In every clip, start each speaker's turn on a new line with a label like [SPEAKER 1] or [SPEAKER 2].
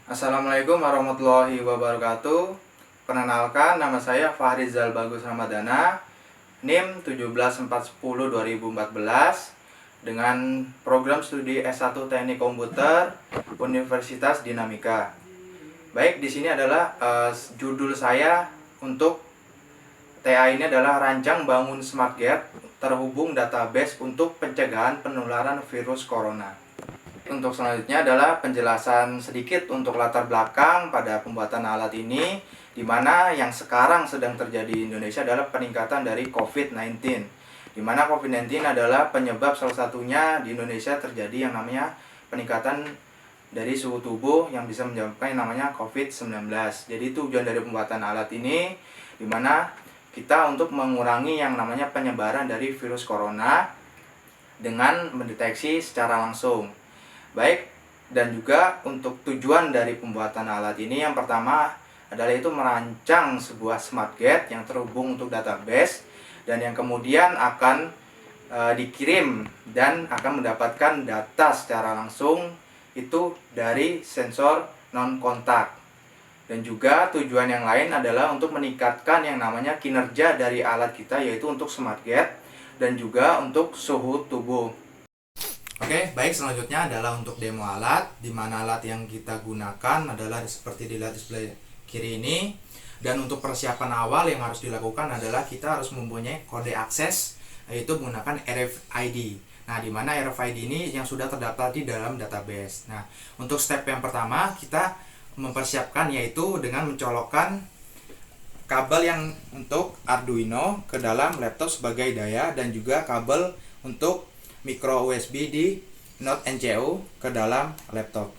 [SPEAKER 1] Assalamualaikum warahmatullahi wabarakatuh. Perkenalkan, nama saya Fahrizal Bagus Ramadana, NIM 17410-2014 dengan program studi S1 Teknik Komputer Universitas Dinamika. Baik, di sini adalah judul saya untuk TA ini adalah Rancang Bangun Smart Gate Terhubung Database untuk Pencegahan Penularan Virus Corona. Untuk selanjutnya adalah penjelasan sedikit untuk latar belakang pada pembuatan alat ini, di mana yang sekarang sedang terjadi di Indonesia adalah peningkatan dari COVID-19. Di mana COVID-19 adalah penyebab salah satunya di Indonesia terjadi yang namanya peningkatan dari suhu tubuh yang bisa menyebabkan yang namanya COVID-19. Jadi tujuan dari pembuatan alat ini, di mana kita untuk mengurangi yang namanya penyebaran dari virus corona dengan mendeteksi secara langsung. Baik, dan juga untuk tujuan dari pembuatan alat ini yang pertama adalah itu merancang sebuah smart gate yang terhubung untuk database dan yang kemudian akan dikirim dan akan mendapatkan data secara langsung itu dari sensor non kontak. Dan juga tujuan yang lain adalah untuk meningkatkan yang namanya kinerja dari alat kita, yaitu untuk smart gate dan juga untuk suhu tubuh. Oke, baik, selanjutnya adalah untuk demo alat, di mana alat yang kita gunakan adalah seperti dilihat di sebelah kiri ini. Dan untuk persiapan awal yang harus dilakukan adalah kita harus mempunyai kode akses, yaitu menggunakan RFID. Nah, di mana RFID ini yang sudah terdaftar di dalam database. Nah, untuk step yang pertama kita mempersiapkan yaitu dengan mencolokkan kabel yang untuk Arduino ke dalam laptop sebagai daya dan juga kabel untuk micro USB di Node NCU ke dalam laptop.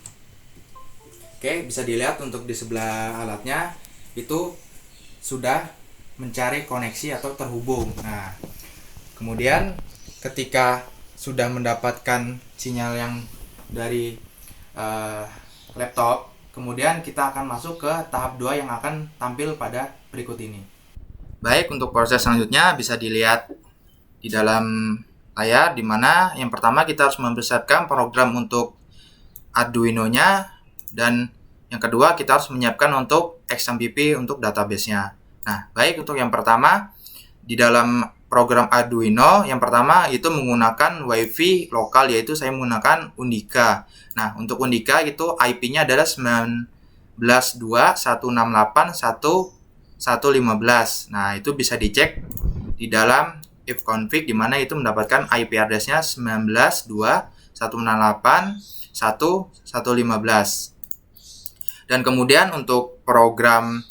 [SPEAKER 1] Oke, bisa dilihat untuk di sebelah alatnya itu sudah mencari koneksi atau terhubung. Nah, kemudian ketika sudah mendapatkan sinyal yang dari laptop, kemudian kita akan masuk ke tahap 2 yang akan tampil pada berikut ini. Baik, untuk proses selanjutnya bisa dilihat di dalam layar, di mana yang pertama kita harus mempersiapkan program untuk Arduino-nya dan yang kedua kita harus menyiapkan untuk XMPP untuk database-nya. Nah, baik, untuk yang pertama di dalam program Arduino yang pertama itu menggunakan WiFi lokal, yaitu saya menggunakan Undika. Nah, untuk Undika itu IP-nya adalah 19.2.168.1.115. Nah, itu bisa dicek di dalam ifconfig, di mana itu mendapatkan IP address-nya 19.2.168.1.115. Dan kemudian untuk program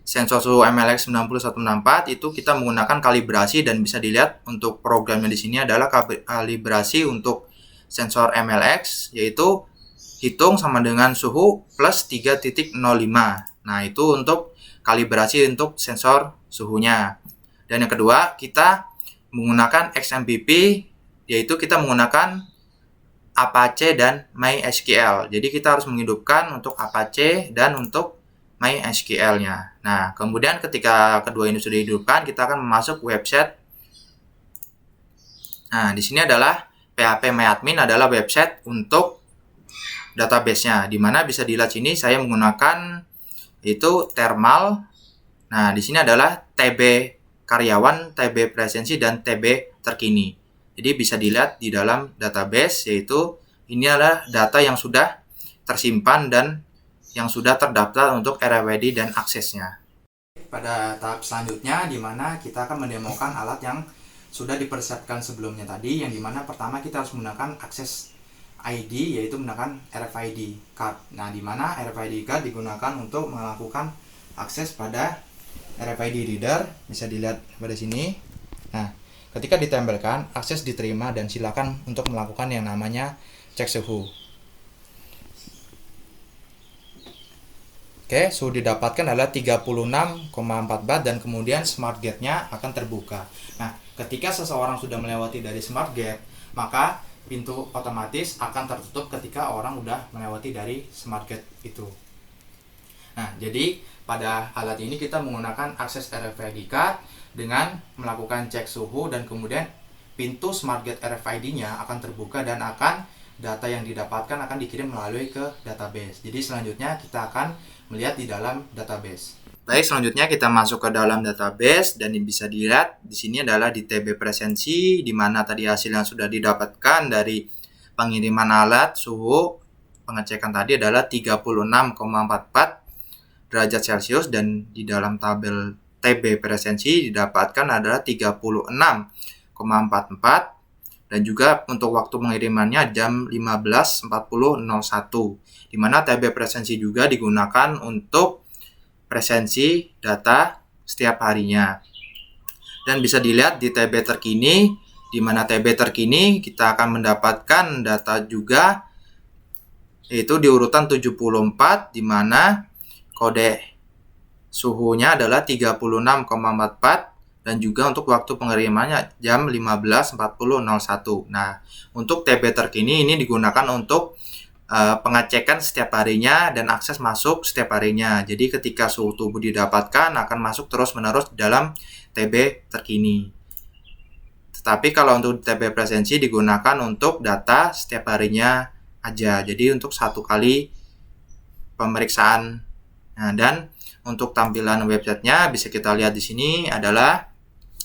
[SPEAKER 1] sensor suhu MLX 90164 itu kita menggunakan kalibrasi, dan bisa dilihat untuk programnya di sini adalah kalibrasi untuk sensor MLX, yaitu hitung sama dengan suhu plus 3.05. Nah, itu untuk kalibrasi untuk sensor suhunya. Dan yang kedua, kita menggunakan XMPP, yaitu kita menggunakan Apache dan MySQL. Jadi kita harus menghidupkan untuk Apache dan untuk MySQL-nya. Nah, kemudian ketika kedua ini sudah dihidupkan, kita akan masuk website. Nah, di sini adalah phpMyAdmin adalah website untuk database-nya, di mana bisa dilihat sini saya menggunakan itu thermal. Nah, di sini adalah TB karyawan, TB presensi, dan TB terkini. Jadi bisa dilihat di dalam database, yaitu ini adalah data yang sudah tersimpan dan yang sudah terdaftar untuk RFID dan aksesnya. Pada tahap selanjutnya, di mana kita akan mendemokan alat yang sudah dipersiapkan sebelumnya tadi, yang dimana pertama kita harus menggunakan akses ID, yaitu menggunakan RFID card. Nah, di mana RFID card digunakan untuk melakukan akses pada RFID reader, bisa dilihat pada sini. Nah, ketika ditempelkan, akses diterima dan silakan untuk melakukan yang namanya cek suhu. Oke, suhu didapatkan adalah 36,4 bar dan kemudian smart gate-nya akan terbuka. Nah, ketika seseorang sudah melewati dari smart gate, maka pintu otomatis akan tertutup ketika orang sudah melewati dari smart gate itu. Nah, jadi pada alat ini kita menggunakan akses RFID card dengan melakukan cek suhu, dan kemudian pintu smart gate RFID-nya akan terbuka dan akan data yang didapatkan akan dikirim melalui ke database. Jadi selanjutnya kita akan melihat di dalam database. Baik, selanjutnya kita masuk ke dalam database dan bisa dilihat di sini adalah di TB presensi, di mana tadi hasil yang sudah didapatkan dari pengiriman alat suhu pengecekan tadi adalah 36,44 derajat Celcius, dan di dalam tabel TB presensi didapatkan adalah 36,44, dan juga untuk waktu pengirimannya jam 15.40.01, di mana TB presensi juga digunakan untuk presensi data setiap harinya. Dan bisa dilihat di TB terkini, di mana TB terkini kita akan mendapatkan data juga yaitu di urutan 74, di mana kode suhunya adalah 36,44 dan juga untuk waktu pengirimannya jam 15.40.01. Nah, untuk TB terkini ini digunakan untuk pengecekan setiap harinya dan akses masuk setiap harinya. Jadi ketika suhu tubuh didapatkan akan masuk terus-menerus dalam TB terkini. Tetapi kalau untuk TB presensi digunakan untuk data setiap harinya aja. Jadi untuk satu kali pemeriksaan. Nah, dan untuk tampilan websitenya bisa kita lihat di sini adalah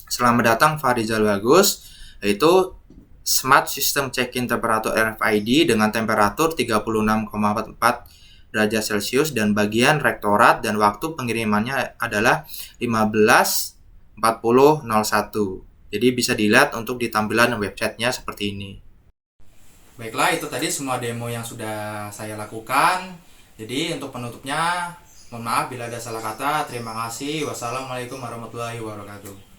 [SPEAKER 1] selamat datang Farizal Bagus, yaitu Smart System Check-in temperatur RFID dengan temperatur 36,44 derajat Celcius dan bagian rektorat, dan waktu pengirimannya adalah 15.40.01. Jadi bisa dilihat untuk di tampilan websitenya seperti ini. Baiklah, itu tadi semua demo yang sudah saya lakukan. Jadi untuk penutupnya, mohon maaf bila ada salah kata. Terima kasih. Wassalamualaikum warahmatullahi wabarakatuh.